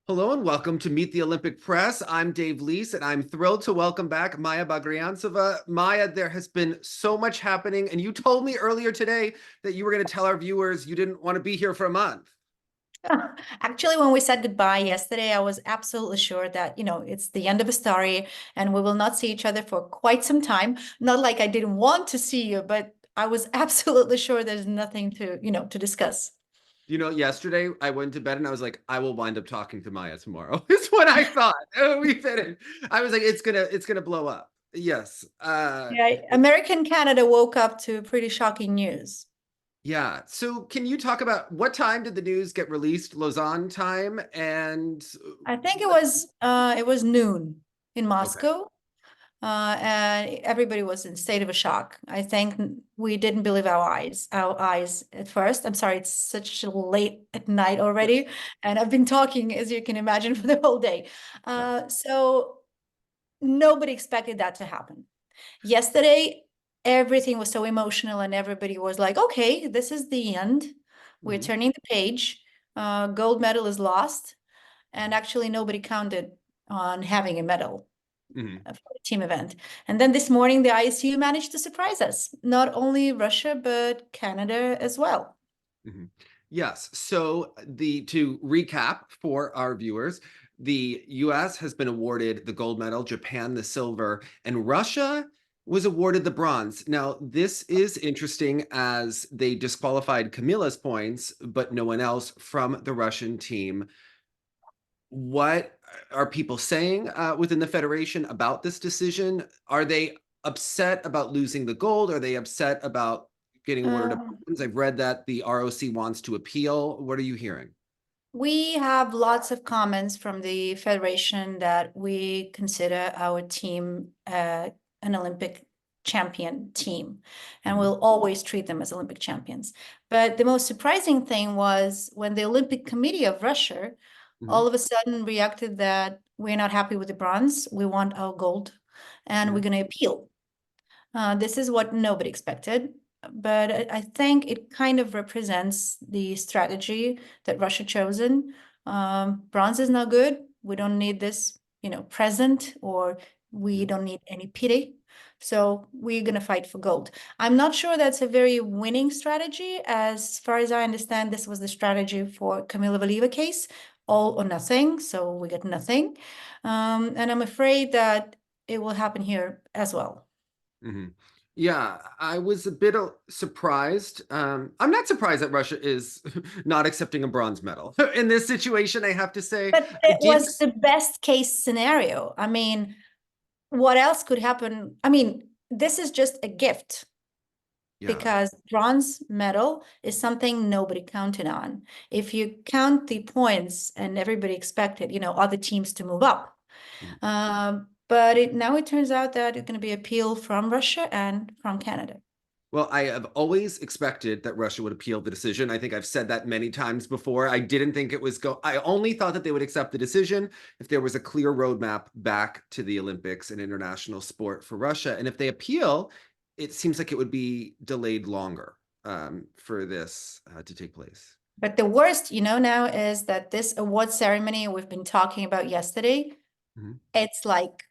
Hello and welcome to Meet the Olympic Press. I'm Dave Leese, and I'm thrilled to welcome back Maya Bagriantseva. Maya, there has been so much happening, and you told me earlier today that you were going to tell our viewers you didn't want to be here for a month. Actually, when we said goodbye yesterday, I was absolutely sure that, it's the end of a story and we will not see each other for quite some time. Not like I didn't want to see you, but I was absolutely sure there's nothing to discuss. Yesterday I went to bed and I was like, I will wind up talking to Maya tomorrow. Is what I thought. We finished. I was like, it's gonna blow up. Yes. Yeah, American Canada woke up to pretty shocking news. Yeah. So can you talk about what time did the news get released? Lausanne time and I think it what? was noon in Okay. Moscow. And everybody was in state of a shock. I think we didn't believe our eyes at first. I'm sorry, it's such late at night Yeah. already, and I've been talking, as you can imagine, for the whole day. Yeah. So nobody expected that to happen. Yesterday, everything was so emotional, and everybody was like, "Okay, this is the end. We're Mhm. turning the page. Gold medal is lost," and actually, nobody counted on having a medal Mhm. for the team event. And then this morning, the ISU managed to surprise us, not only Russia, but Canada as well. Mhm. Yes. So to recap for our viewers, the US has been awarded the gold medal, Japan the silver, and Russia was awarded the bronze. Now, this is interesting as they disqualified Camila's points, but no one else from the Russian team. What are people saying within the federation about this decision? Are they upset about losing the gold? Are they upset about getting awarded a Um, bronze? I've read that the ROC wants to appeal. What are you hearing? we have lots of comments from the federation that we consider our team an Olympic champion team, and Mhm. we'll always treat them as Olympic champions. But the most surprising thing was when the Olympic Committee of Russia Mhm. all of a sudden reacted that we're not happy with the bronze, we want our gold, and we're Mhm. going to appeal. This is what nobody expected, but I think it kind of represents the strategy that Russia chosen. Bronze is not good. We don't need this, present, or we Mhm. don't need any pity. So we're going to fight for gold. I'm not sure that's a very winning strategy. As far as I understand, this was the strategy for Kamila Valieva case, all or nothing. So we get nothing. And I'm afraid that it will happen here as well. Mhm. Yeah, I was a bit surprised. I'm not surprised that Russia is not accepting a bronze medal in this situation. I have to say, But I it did. was the best case scenario. I mean, what else could happen? I mean, this is just a gift Yeah. because bronze medal is something nobody counted on. If you count the points and everybody expected, other teams to move up. Mhm. But now it turns out that it's going to be appeal from Russia and from Canada. Well, I have always expected that Russia would appeal the decision. I think I've said that many times before. I didn't think it was I only thought that they would accept the decision if there was a clear roadmap back to the Olympics and international sport for Russia. And if they appeal, it seems like it would be delayed longer for this to take place. But the worst, now is that this award ceremony we've been talking about yesterday, Mhm. it's like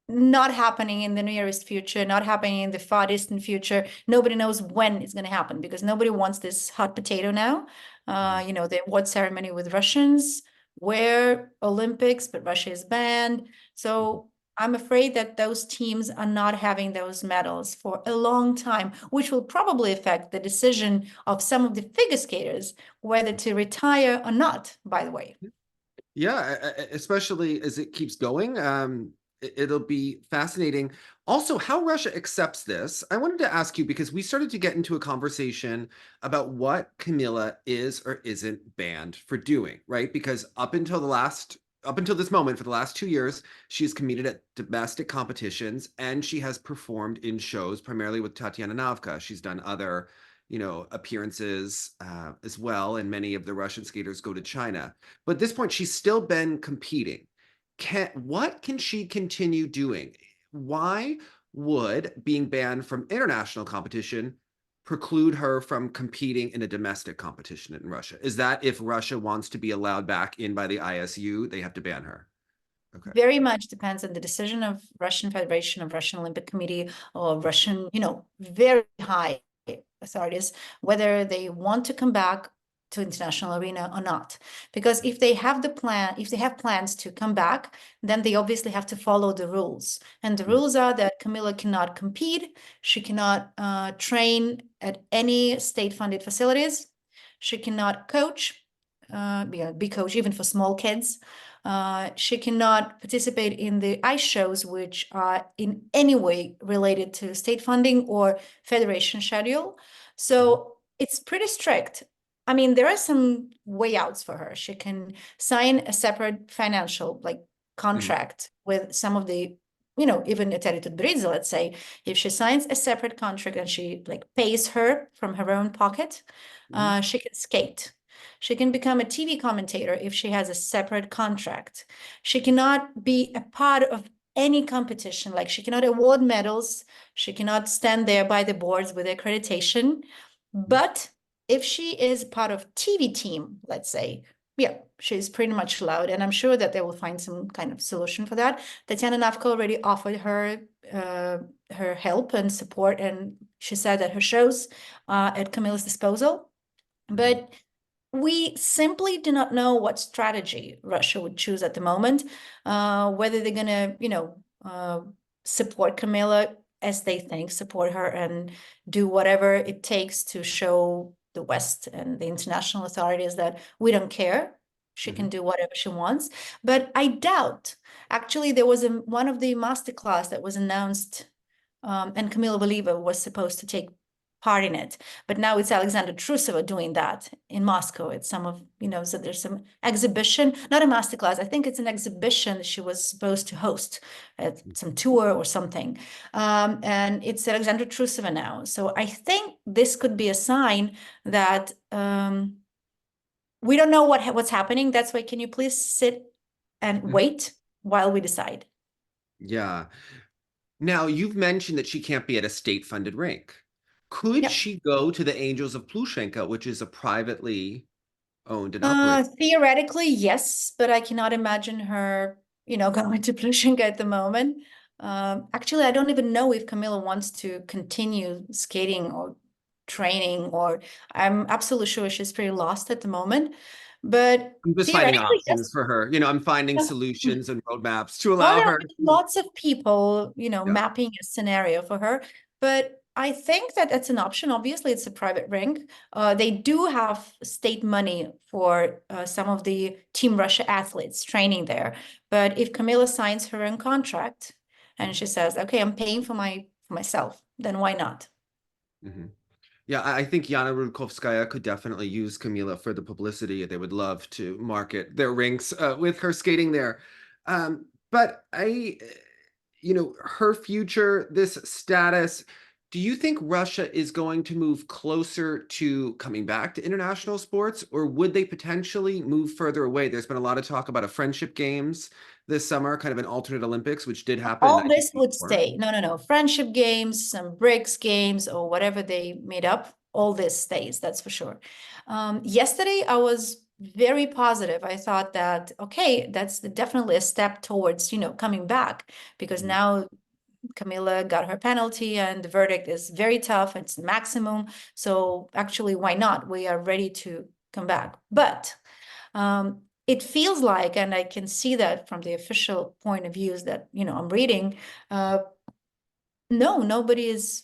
not happening in the nearest future, not happening in the far distant future. Nobody knows when it's going to happen because nobody wants this hot potato now. Mhm. The award ceremony with Russians, where Olympics, but Russia is banned. Mhm. So I'm afraid that those teams are not having those medals for a long time, which will probably affect the decision of some of the figure skaters whether to retire or not, by the way. Yeah, especially as it keeps going. It'll be fascinating. Also, how Russia accepts this. I wanted to ask you because we started to get into a conversation about what Camilla is or isn't banned for doing, right? Because up until this moment, for the last 2 years, she's competed at domestic competitions and she has performed in shows, primarily with Tatiana Navka. She's done other, appearances as well, and many of the Russian skaters go to China. But at this point, she's still been competing. What can she continue doing? Why would being banned from international competition preclude her from competing in a domestic competition in Russia? Is that if Russia wants to be allowed back in by the ISU, they have to ban her? Okay. Very much depends on the decision of Russian Federation, of Russian Olympic Committee, or Russian, very high authorities, whether they want to come back to international arena or not. Because if they have plans to come back, then they obviously have to follow the rules. And the rules are that Kamila cannot compete, she cannot train at any state-funded facilities, she cannot coach, be coach even for small kids. She cannot participate in the ice shows, which are in any way related to state funding or federation schedule. So it's pretty strict. I mean, there are some way outs for her. She can sign a separate financial contract with some of the, even Eteri Tutberidze, let's say, if she signs a separate contract and she pays her from her own pocket, she can skate. She can become a TV commentator if she has a separate contract. She cannot be a part of any competition, like she cannot award medals. She cannot stand there by the boards with accreditation. But if she is part of TV team, let's say, yeah, she's pretty much allowed. And I'm sure that they will find some kind of solution for that. Tatiana Navka already offered her her help and support. And she said that her shows are at Kamila's disposal. But we simply do not know what strategy Russia would choose at the moment, whether they're going to, support Kamila as they think, support her and do whatever it takes to show the West and the international authorities that we don't care. She can do whatever she wants. But I doubt, actually, there was one of the masterclass that was announced, and Kamila Valieva was supposed to take part in it, but now it's Alexandra Trusova doing that in Moscow. It's some of, so there's some exhibition, not a masterclass. I think it's an exhibition she was supposed to host at some tour or something. And it's Alexandra Trusova now. So I think this could be a sign that we don't know what's happening. That's why, can you please sit and wait while we decide? Yeah. Now, you've mentioned that she can't be at a state-funded rink. Could she go to the Angels of Plushenka, which is a privately owned and operated? Theoretically, yes, but I cannot imagine her, going to Plushenka at the moment. Actually, I don't even know if Kamila wants to continue skating or training, or I'm absolutely sure she's pretty lost at the moment. But I'm just finding theoretically, options yes. for her. I'm finding solutions and roadmaps to Oh, allow there her. are lots of people, mapping a scenario for her. But I think that that's an option. Obviously, it's a private rink. They do have state money for some of the Team Russia athletes training there. But if Kamila signs her own contract and she says, okay, I'm paying for myself, then why not? Yeah, I think Yana Rudkovskaya could definitely use Kamila for the publicity. They would love to market their rinks with her skating there. But her future, this status, do you think Russia is going to move closer to coming back to international sports, or would they potentially move further away? There's been a lot of talk about a friendship games this summer, kind of an alternate Olympics, which did happen. All this would stay. No. Friendship games, some BRICS games, or whatever they made up, all this stays, that's for sure. Yesterday, I was very positive. I thought that, okay, that's definitely a step towards, coming back, because now Kamila got her penalty and the verdict is very tough. It's maximum. So actually, why not? We are ready to come back. But it feels like, and I can see that from the official point of views that, I'm reading, no, nobody is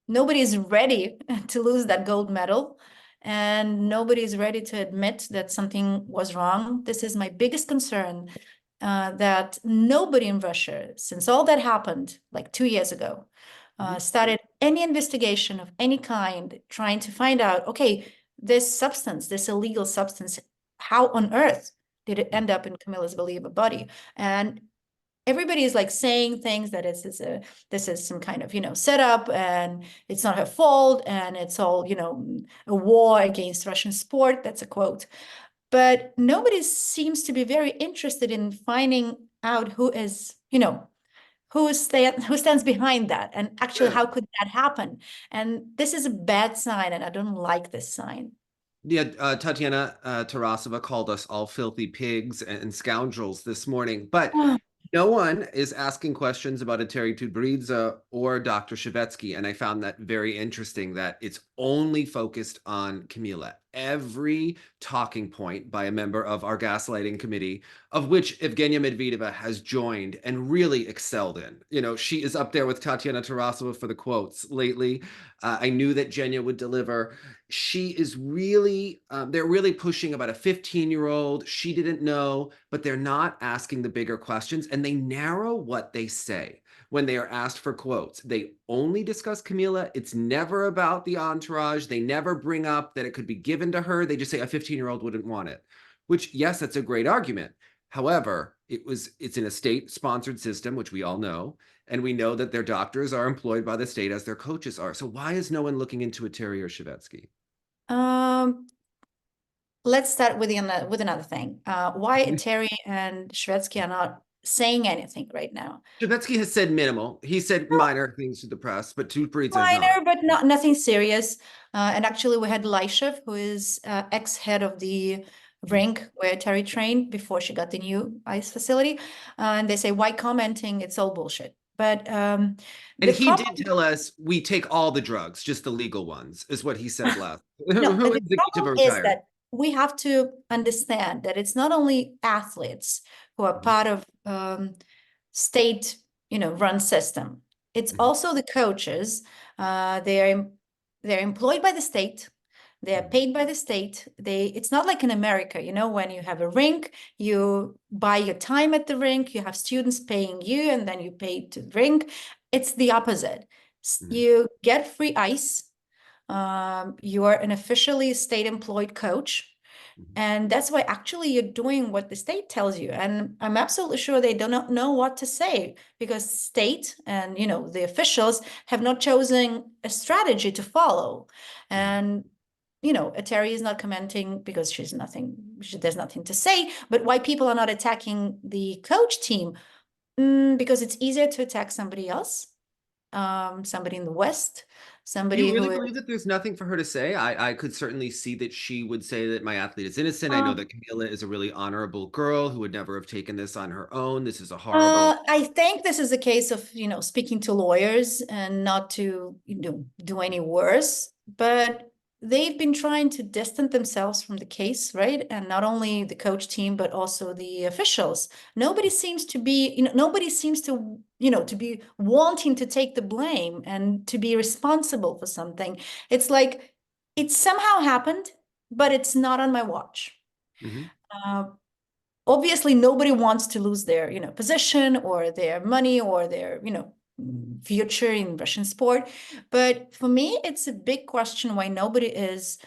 ready to lose that gold medal. And nobody is ready to admit that something was wrong. This is my biggest concern. That nobody in Russia, since all that happened like 2 years ago, started any investigation of any kind, trying to find out, okay, this illegal substance, how on earth did it end up in Kamila's Valieva body? And everybody is saying things that this is some kind of setup, and it's not her fault, and it's all a war against Russian sport. That's a quote. But nobody seems to be very interested in finding out who is, who stands behind that? And actually, how could that happen? And this is a bad sign, and I don't like this sign. Yeah, Tatiana Tarasova called us all filthy pigs and scoundrels this morning, but no one is asking questions about Eteri Tutberidze or Dr. Shevetsky, and I found that very interesting that it's only focused on Kamila. Every talking point by a member of our gaslighting committee, of which Evgenia Medvedva has joined and really excelled in. You know, she is up there with Tatiana Tarasova for the quotes lately. I knew that Genya would deliver. She is really, they're really pushing about a 15-year-old. She didn't know, but they're not asking the bigger questions, and they narrow what they say when they are asked for quotes. They only discuss Kamila. It's never about the entourage. They never bring up that it could be given to her. They just say a 15-year-old wouldn't want it, which, yes, that's a great argument. However, it's in a state-sponsored system, which we all know, and we know that their doctors are employed by the state as their coaches are. So why is no one looking into Eteri or Shevetsky? Let's start with another thing. Why Eteri and Shevetsky are not saying anything right now? Shevetsky has said minimal. He said minor things to the press, but Tutberidze has not. Minor, but nothing serious. And actually, we had Leishev, who is ex-head of the rink where Eteri trained before she got the new ice facility. And they say, why commenting? It's all bullshit. But and he did tell us we take all the drugs, just the legal ones, is what he said last. No, the problem is that we have to understand that it's not only athletes who are part of state, run system. It's also the coaches. They're employed by the state. They're paid by the state. It's not like in America, when you have a rink, you buy your time at the rink, you have students paying you, and then you pay to rink. It's the opposite. You get free ice. You are an officially state-employed coach. And that's why actually you're doing what the state tells you. And I'm absolutely sure they do not know what to say, because state and, the officials have not chosen a strategy to follow. And Eteri is not commenting because there's nothing to say. But why people are not attacking the coach team? Because it's easier to attack somebody else, somebody in the West, somebody Do you really believe that there's nothing for her to say? I could certainly see that she would say that my athlete is innocent. I know that Kamila is a really honorable girl who would never have taken this on her own. This is a horrible. I think this is a case of, speaking to lawyers and not to, do any worse. But they've been trying to distance themselves from the case, right? And not only the coach team, but also the officials. Nobody seems to be, to be wanting to take the blame and to be responsible for something. It's like, it somehow happened, but it's not on my watch. Obviously, nobody wants to lose their, position or their money or their, future in Russian sport. But for me, it's a big question why nobody is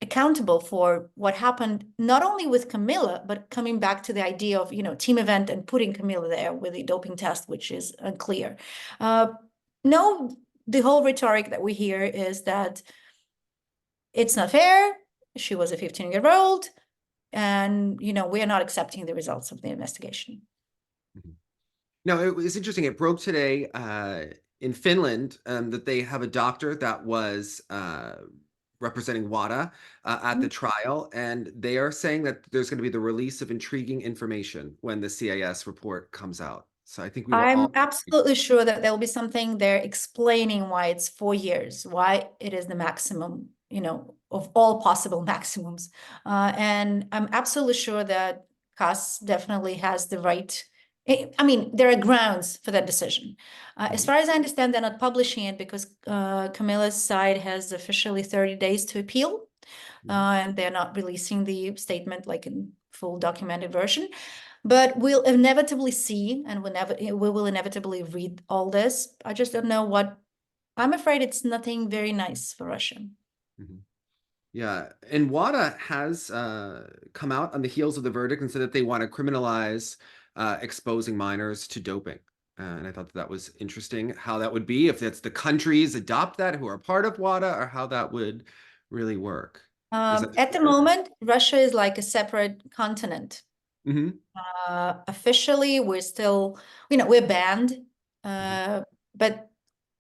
accountable for what happened, not only with Kamila, but coming back to the idea of, team event and putting Kamila there with a doping test, which is unclear. No, the whole rhetoric that we hear is that it's not fair. She was a 15-year-old. And, we are not accepting the results of the investigation. No, it was interesting. It broke today in Finland that they have a doctor that was representing WADA at the trial, and they are saying that there's going to be the release of intriguing information when the CIS report comes out. So I think I'm absolutely sure that there'll be something there explaining why it's 4 years, why it is the maximum, of all possible maximums. And I'm absolutely sure that CAS definitely has the right. I mean, there are grounds for that decision. As far as I understand, they're not publishing it because Kamila's side has officially 30 days to appeal, and they're not releasing the statement like in full documented version. But we'll inevitably see, and we will inevitably read all this. I just don't know what. I'm afraid it's nothing very nice for Russia. Yeah, and WADA has come out on the heels of the verdict and said that they want to criminalize exposing minors to doping. And I thought that was interesting how that would be if it's the countries adopt that who are part of WADA, or how that would really work. At the moment, Russia is like a separate continent. Officially, we're still, we're banned But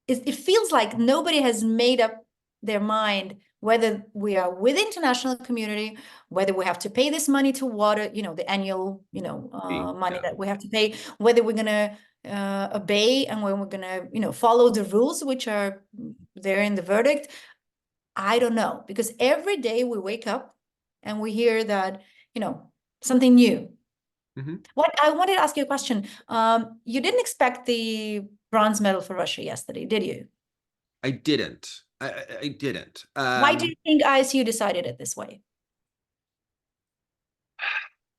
it feels like nobody has made up their mind whether we are with the international community, whether we have to pay this money to water, the annual, money that we have to pay, whether we're going to obey and when we're going to, follow the rules which are there in the verdict. I don't know, because every day we wake up and we hear that, something new. What I wanted to ask you a question. You didn't expect the bronze medal for Russia yesterday, did you? I didn't. I didn't. Why do you think ISU decided it this way?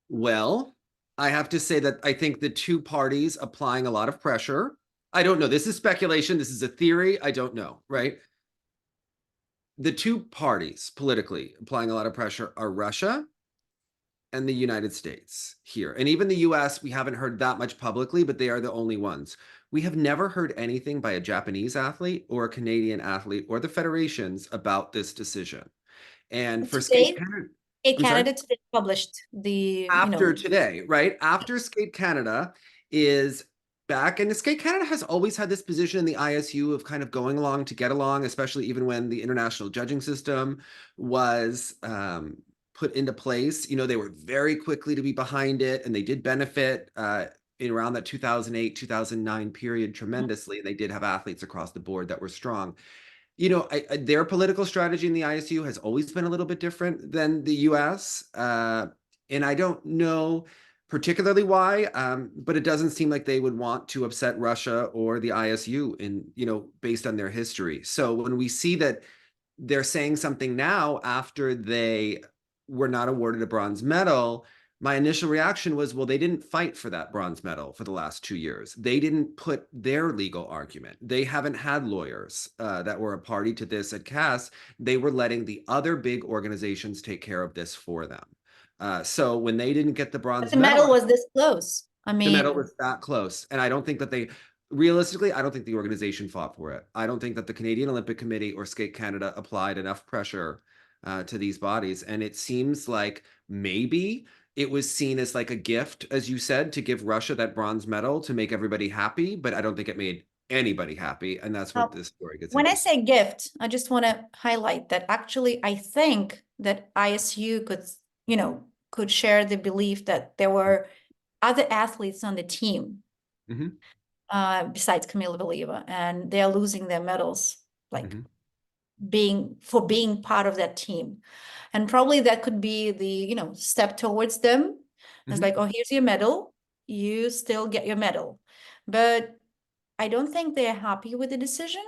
Well, I have to say that I think the two parties applying a lot of pressure. I don't know. This is speculation. This is a theory. I don't know, right? The two parties politically applying a lot of pressure are Russia and the United States here. And even the US, we haven't heard that much publicly, but they are the only ones. We have never heard anything by a Japanese athlete or a Canadian athlete or the federations about this decision. And for Skate Canada, Canada today published the after today, right? After Skate Canada is back, and Skate Canada has always had this position in the ISU of kind of going along to get along, especially even when the international judging system was put into place. They were very quickly to be behind it, and they did benefit in around that 2008, 2009 period tremendously. And they did have athletes across the board that were strong. Their political strategy in the ISU has always been a little bit different than the US. And I don't know particularly why, but it doesn't seem like they would want to upset Russia or the ISU based on their history. So when we see that they're saying something now after they were not awarded a bronze medal, my initial reaction was, well, they didn't fight for that bronze medal for the last 2 years. They didn't put their legal argument. They haven't had lawyers that were a party to this at CAS. They were letting the other big organizations take care of this for them. So when they didn't get the bronze medal was this close. I mean, the medal was that close. And I don't think that realistically, I don't think the organization fought for it. I don't think that the Canadian Olympic Committee or Skate Canada applied enough pressure to these bodies. And it seems like maybe it was seen as like a gift, as you said, to give Russia that bronze medal to make everybody happy. But I don't think it made anybody happy. And that's what this story gets When into. I say gift, I just want to highlight that actually I think that ISU could share the belief that there were other athletes on the team besides Kamila Valieva, and they're losing their medals, like being part of that team. And probably that could be the, step towards them. It's like, oh, here's your medal. You still get your medal. But I don't think they're happy with the decision.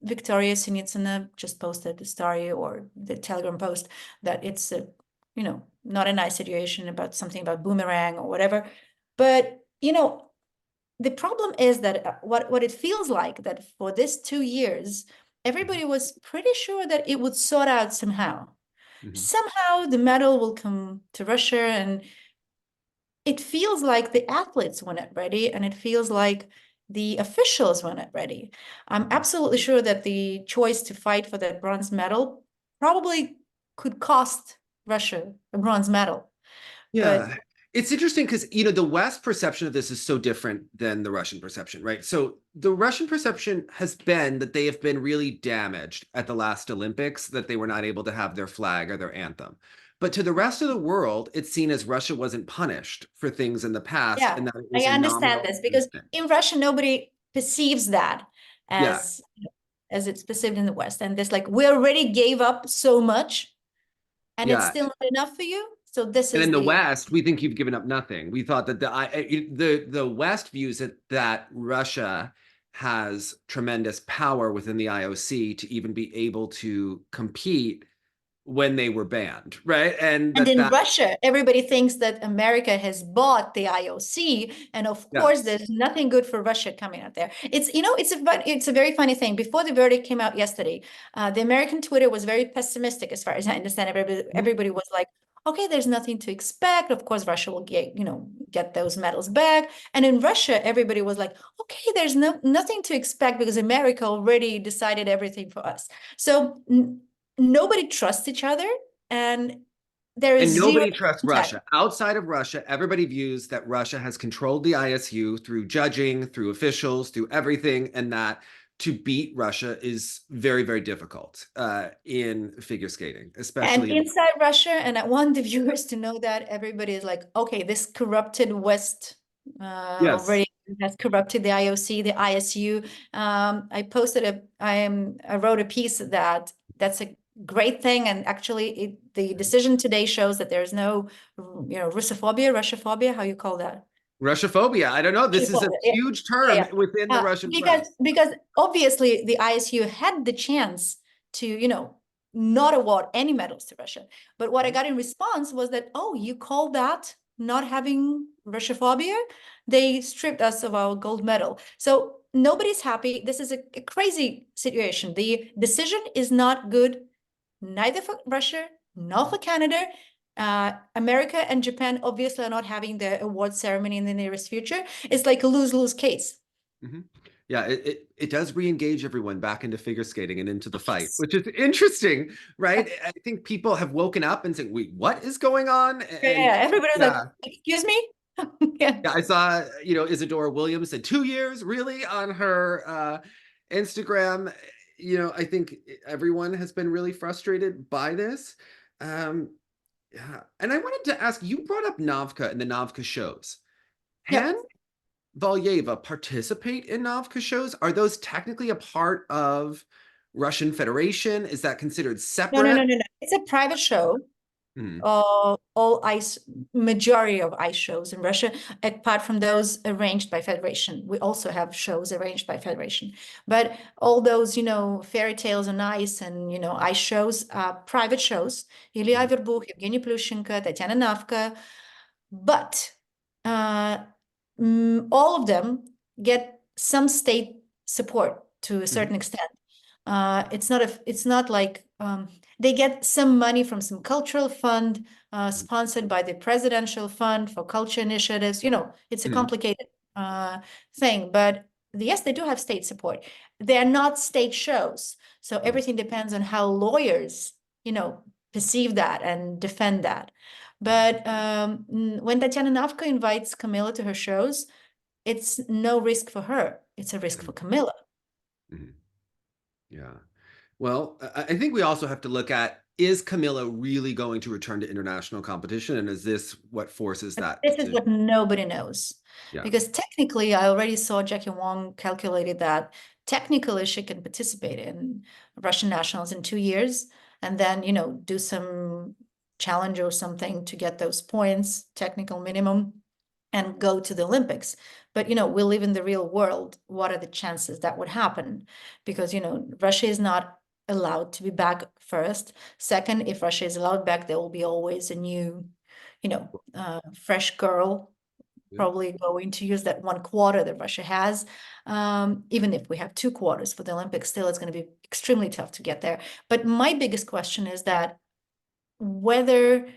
Victoria Sinitsina just posted the story or the Telegram post that it's a, not a nice situation about something about boomerang or whatever. But, the problem is that what it feels like that for this 2 years, everybody was pretty sure that it would sort out somehow. Somehow the medal will come to Russia, and it feels like the athletes were not ready, and it feels like the officials were not ready. I'm absolutely sure that the choice to fight for that bronze medal probably could cost Russia a bronze medal. Yeah. But it's interesting because, the West perception of this is so different than the Russian perception, right? So the Russian perception has been that they have been really damaged at the last Olympics, that they were not able to have their flag or their anthem. But to the rest of the world, it's seen as Russia wasn't punished for things in the past. Yeah, and that I understand this because in Russia, nobody perceives that as it's perceived in the West. And there's like, we already gave up so much and it's still not enough for you. So this is, and in the West, we think you've given up nothing. We thought that the West views it that Russia has tremendous power within the IOC to even be able to compete when they were banned, right? And in Russia, everybody thinks that America has bought the IOC, and of course, there's nothing good for Russia coming out there. It's a very funny thing. Before the verdict came out yesterday, the American Twitter was very pessimistic, as far as I understand. Everybody was like, okay, there's nothing to expect. Of course, Russia will get those medals back. And in Russia, everybody was like, okay, there's nothing to expect because America already decided everything for us. So nobody trusts each other. And there is And zero nobody trusts contact. Russia. Outside of Russia, everybody views that Russia has controlled the ISU through judging, through officials, through everything, and that to beat Russia is very, very difficult in figure skating, And especially inside Russia, and I want the viewers to know that everybody is like, okay, this corrupted West yes. already has corrupted the IOC, the ISU. I wrote a piece that's a great thing, and actually the decision today shows that there's no, Russophobia, how you call that? Russophobia. I don't know. This is a Russophobia, yeah. huge term within the Russian press. Because obviously the ISU had the chance to, not award any medals to Russia. But what I got in response was that, oh, you call that not having Russophobia? They stripped us of our gold medal. So nobody's happy. This is a crazy situation. The decision is not good, neither for Russia, nor for Canada. America and Japan obviously are not having the award ceremony in the nearest future. It's like a lose-lose case. Mm-hmm. Yeah, it does re-engage everyone back into figure skating and into the fight, which is interesting, right? I think people have woken up and saying, wait, what is going on? And Everybody's like, excuse me? Yeah, I saw, Isadora Williams said 2 years, really, on her Instagram. I think everyone has been really frustrated by this. Yeah. And I wanted to ask, you brought up Novka and the Novka shows. Can Valieva participate in Novka shows? Are those technically a part of Russian Federation? Is that considered separate? No. It's a private show. Majority of ice shows in Russia, apart from those arranged by Federation. We also have shows arranged by Federation. But all those, fairy tales on ice and, ice shows are private shows. Ilya Verbuch, Evgenia Plющenko, Tatiana Navka. But all of them get some state support to a certain extent. It's not like they get some money from some cultural fund sponsored by the presidential fund for culture initiatives. It's a complicated thing, but yes, they do have state support. They're not state shows, so everything depends on how lawyers perceive that and defend that. But when Tatiana Navka invites Kamila to her shows, it's no risk for her. It's a risk for Kamila. Yeah. Well, I think we also have to look at, is Kamila really going to return to international competition? And is this what forces that? This is what nobody knows. Yeah. Because technically, I already saw Jackie Wong calculated that technically she can participate in Russian nationals in 2 years and then, do some challenge or something to get those points, technical minimum, and go to the Olympics. But, we live in the real world. What are the chances that would happen? Because, Russia is not allowed to be back first. Second, if Russia is allowed back, there will be always a new, fresh girl, probably going to use that 1 quarter that Russia has. Even if we have 2 quarters for the Olympics, still it's going to be extremely tough to get there. But my biggest question is that whether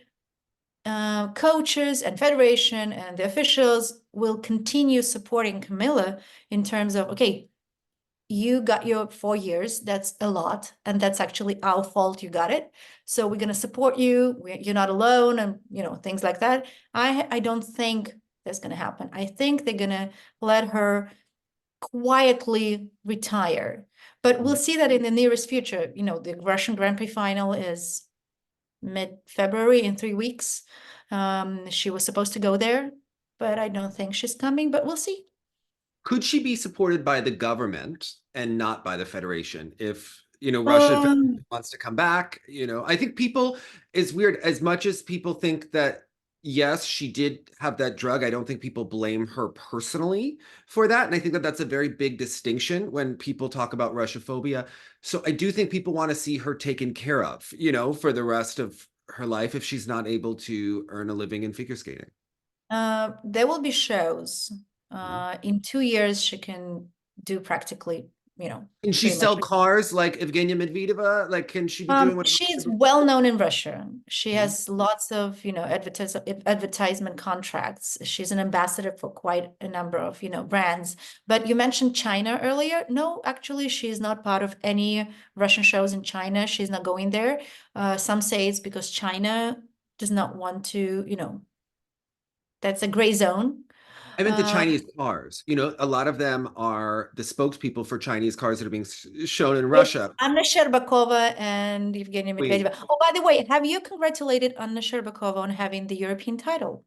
coaches and federation and the officials will continue supporting Kamila in terms of, okay, you got your 4 years, that's a lot, and that's actually our fault you got it, so we're going to support you, you're not alone, and things like that. I don't think that's going to happen. I think they're going to let her quietly retire, but we'll see that in the nearest future. The Russian Grand Prix final is mid-February, in 3 weeks. She was supposed to go there, but I don't think she's coming, but we'll see. Could she be supported by the government and not by the federation if Russia wants to come back? I think it's weird, as much as people think that yes, she did have that drug, I don't think people blame her personally for that, and I think that that's a very big distinction when people talk about Russophobia. So I do think people want to see her taken care of for the rest of her life if she's not able to earn a living in figure skating. There will be shows. In 2 years, she can do practically, Can she sell cars like Evgenia Medvedva? Like, can she be doing what she's well known in Russia. She has lots of, advertisement contracts. She's an ambassador for quite a number of, brands. But you mentioned China earlier. No, actually, she's not part of any Russian shows in China. She's not going there. Some say it's because China does not want to, that's a gray zone. I meant the Chinese cars. A lot of them are the spokespeople for Chinese cars that are being shown in Russia. Anna Sherbakova and Evgenia Medvedva. Oh, by the way, have you congratulated Anna Sherbakova on having the European title?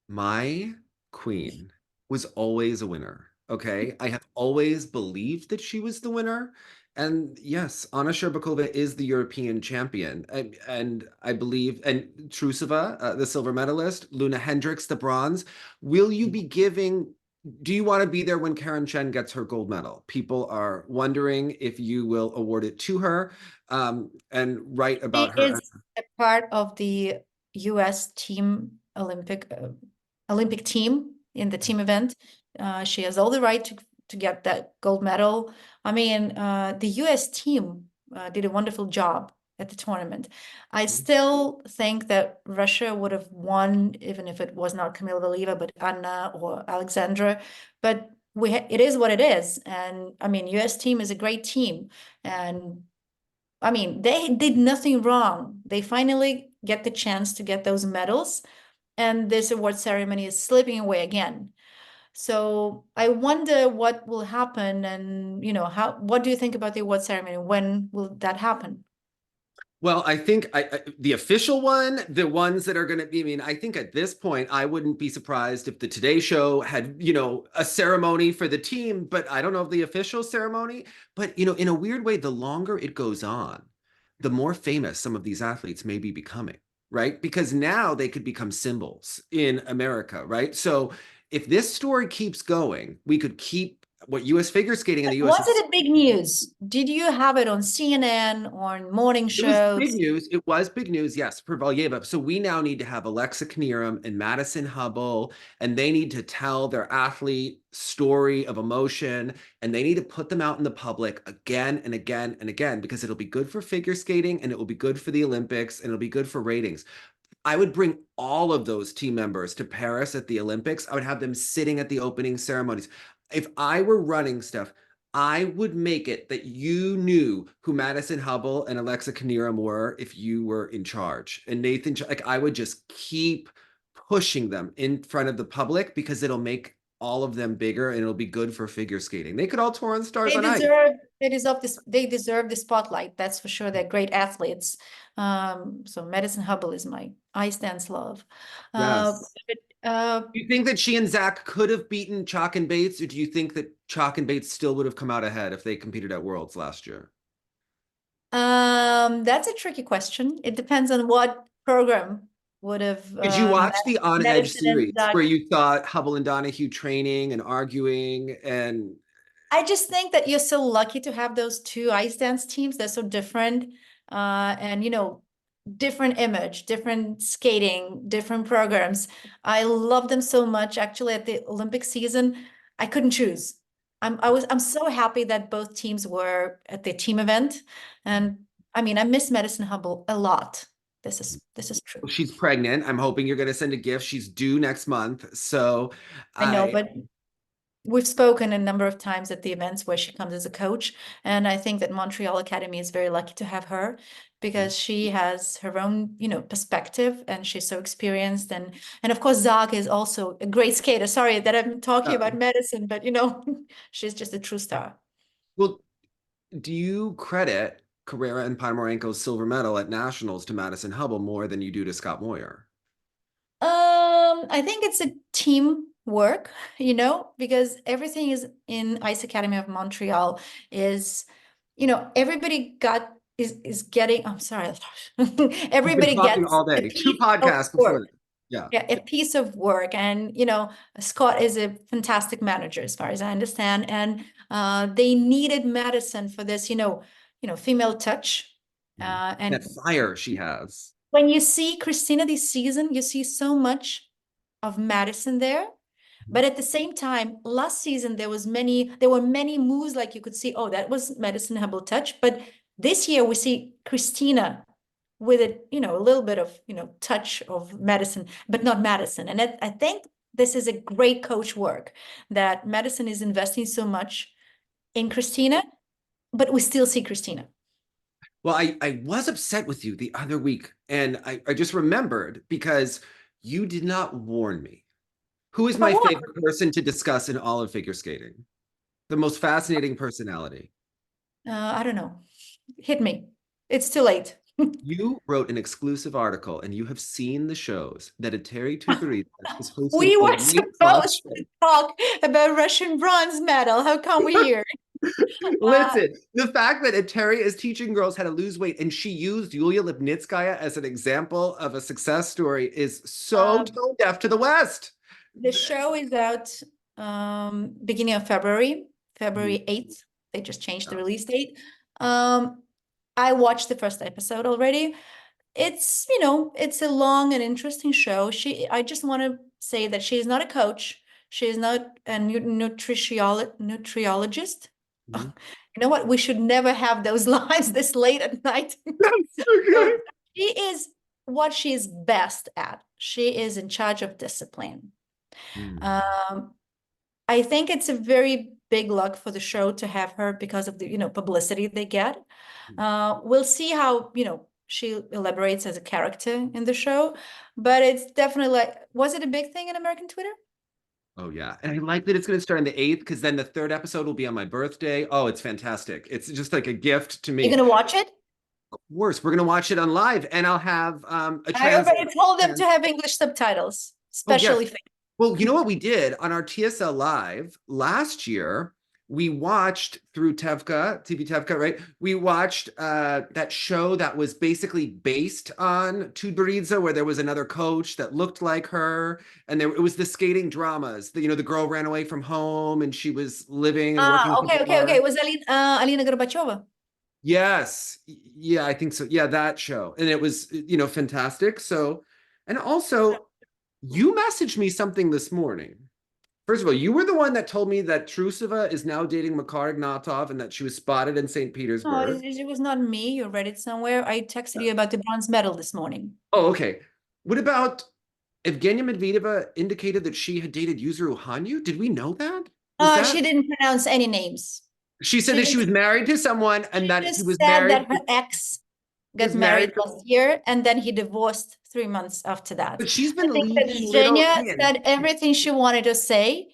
My queen was always a winner. Okay. I have always believed that she was the winner. And yes, Anna Sherbakova is the European champion. And I believe, and Trusova, the silver medalist, Luna Hendricks, the bronze. Will you be giving, do you want to be there when Karen Chen gets her gold medal? People are wondering if you will award it to her and write about her. She is a part of the US team Olympic team in the team event. She has all the right to get that gold medal. I mean, the US team did a wonderful job at the tournament. I still think that Russia would have won, even if it was not Kamila Valieva, but Anna or Alexandra. But it is what it is. And I mean, US team is a great team. And I mean, they did nothing wrong. They finally get the chance to get those medals. And this award ceremony is slipping away again. So I wonder what will happen, and what do you think about the award ceremony? When will that happen? Well, I think the official one, the ones that are going to be, I mean, I think at this point, I wouldn't be surprised if the Today Show had, a ceremony for the team, but I don't know if the official ceremony. But, in a weird way, the longer it goes on, the more famous some of these athletes may be becoming, right? Because now they could become symbols in America, right? So if this story keeps going, we could keep what U.S. figure skating in the U.S. Was it a big news? Did you have it on CNN, on morning shows? It was big news. It was big news, yes, for Valieva. So we now need to have Alexa Knierim and Madison Hubble, and they need to tell their athlete story of emotion, and they need to put them out in the public again and again and again, because it'll be good for figure skating, and it will be good for the Olympics, and it'll be good for ratings. I would bring all of those team members to Paris at the Olympics. I would have them sitting at the opening ceremonies. If I were running stuff, I would make it that you knew who Madison Hubble and Alexa Knierim were if you were in charge. And Nathan, like, I would just keep pushing them in front of the public, because it'll make all of them bigger, and it'll be good for figure skating. They could all tour on Stars on Ice. They deserve the spotlight, that's for sure. They're great athletes. So Madison Hubble is my ice dance love. Yes. Do you think that she and Zach could have beaten Chalk and Bates, or do you think that Chalk and Bates still would have come out ahead if they competed at Worlds last year? That's a tricky question. It depends on what program would have. Did you watch the On Edge series where you saw Hubble and Donahue training and arguing? And I just think that you're so lucky to have those two ice dance teams. They're so different, and different image, different skating, different programs. I love them so much. Actually, at the Olympic season, I couldn't choose. I'm so happy that both teams were at the team event, and I mean, I miss Madison Hubble a lot. This is true. She's pregnant. I'm hoping you're going to send a gift. She's due next month, so I know, but we've spoken a number of times at the events where she comes as a coach, and I think that Montreal Academy is very lucky to have her, because she has her own, perspective, and she's so experienced, and of course Zach is also a great skater. Sorry that I'm talking about Madison, but she's just a true star. Well, do you credit Carrera and Ponomarenko's silver medal at nationals to Madison Hubble more than you do to Scott Moyer? I think it's a team work, because everything is in Ice Academy of Montreal is, everybody is getting, I'm sorry, everybody gets all day, 2 podcasts before that. Yeah, a piece of work. And Scott is a fantastic manager, as far as I understand, and they needed Madison for this, female touch, and that fire she has. When you see Christina this season, you see so much of Madison there. But at the same time, last season there were many moves, like you could see, oh, that was Madison Hubble touch. But this year we see Christina with a little bit of touch of Madison, but not Madison. And I think this is a great coach work, that Madison is investing so much in Christina, but we still see Christina. Well, I was upset with you the other week, and I just remembered because you did not warn me. Who is About my what? favorite person to discuss in all of figure skating? The most fascinating personality. I don't know. Hit me. It's too late. You wrote an exclusive article, and you have seen the shows that Eteri Tutberidze is hosting We a were weight-loss supposed to talk about Russian bronze medal. How come we're here? Listen, the fact that Eteri is teaching girls how to lose weight and she used Yulia Lipnitskaya as an example of a success story is so tone deaf to the West. The show is out beginning of February, February 8th. They just changed the release date. I watched the first episode already. It's, you know, it's a long and interesting show. I just want to say that she is not a coach. She is not a nutriologist. Mhm. You know what? We should never have those lines this late at night. Okay. She is what she is best at. She is in charge of discipline. Um, I think it's a very big luck for the show to have her because of the, you know, publicity they get. We'll see how, you know, she elaborates as a character in the show, but it's definitely like, was it a big thing in American Twitter? Oh yeah. And I like that it's going to start on the 8th because then the third episode will be on my birthday. Oh, it's fantastic. It's just like a gift to You're me. gonna watch it? Of course, we're going to watch it on live and I'll have a I already translation. told them to have English subtitles, Oh, yes. especially for Well, you know what we did on our TSL Live last year? We watched through Tevka, TV Tevka, right? We watched that show that was basically based on Tudberidze, where there was another coach that looked like her, and it was the skating dramas. You know, the girl ran away from home, and she was living and working at the okay. bar. It was Alina Gorbacheva. Yes, yeah, I think so. Yeah, that show, and it was, you know, fantastic. So, and also, you messaged me something this morning. First of all, you were the one that told me that Trusova is now dating Makar Ignatov and that she was spotted in St. No, Petersburg. it was not me. You read it somewhere. I texted you about the bronze medal this morning. Oh, okay. What about Evgenia Medvedva indicated that she had dated Yuzuru Hanyu? Did we know that? Was She that? didn't pronounce any names. She said She that she just, was married to someone and she that he just was said married. that her ex got Was married married, to, last year and then he divorced 3 months after that. but she's I been think that leaving little Zhenya hints. said everything she wanted to say,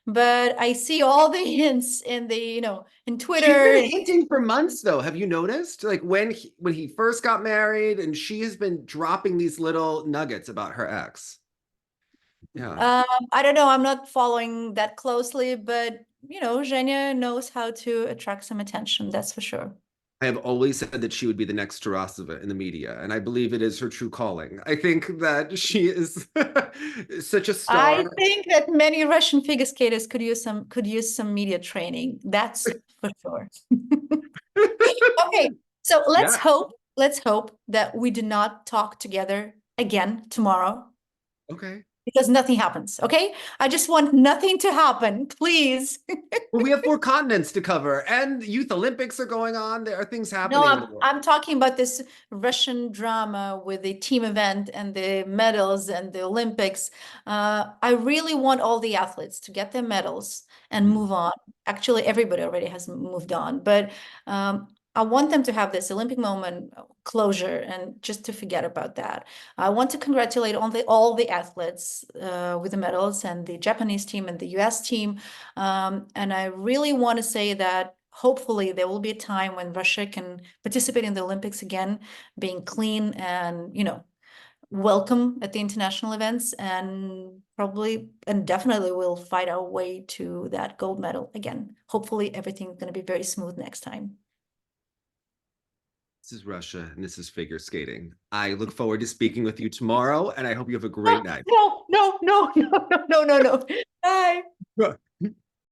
but I see all the hints in the, you know, in She's Twitter. been hinting for months, though. Have you noticed? Like when he first got married, and she has been dropping these little nuggets about her ex. Yeah. I don't know. I'm not following that closely, but you know, Zhenya knows how to attract some attention. That's for sure. I have always said that she would be the next Tarasova in the media, and I believe it is her true calling. I think that she is such a I star. think that many Russian figure skaters could use some media training. That's for sure. Okay, so Yeah. let's hope that we do not talk together again tomorrow Okay. because nothing happens. Okay, I just want nothing to happen, please. Well, we have 4 continents to cover, and Youth Olympics are going on. There are things happening No, in the world. I'm talking about this Russian drama with the team event and the medals and the Olympics. I really want all the athletes to get their medals and move on. Actually, everybody already has moved on, but I want them to have this Olympic moment closure and just to forget about that. I want to congratulate all the athletes with the medals and the Japanese team and the US team. And I really want to say that hopefully there will be a time when Russia can participate in the Olympics again, being clean and, you know, welcome at the international events, and probably and definitely we'll fight our way to that gold medal again. Hopefully everything's going to be very smooth next time. This is Russia, and this is figure skating. I look forward to speaking with you tomorrow, and I hope you have a great night. No. Bye.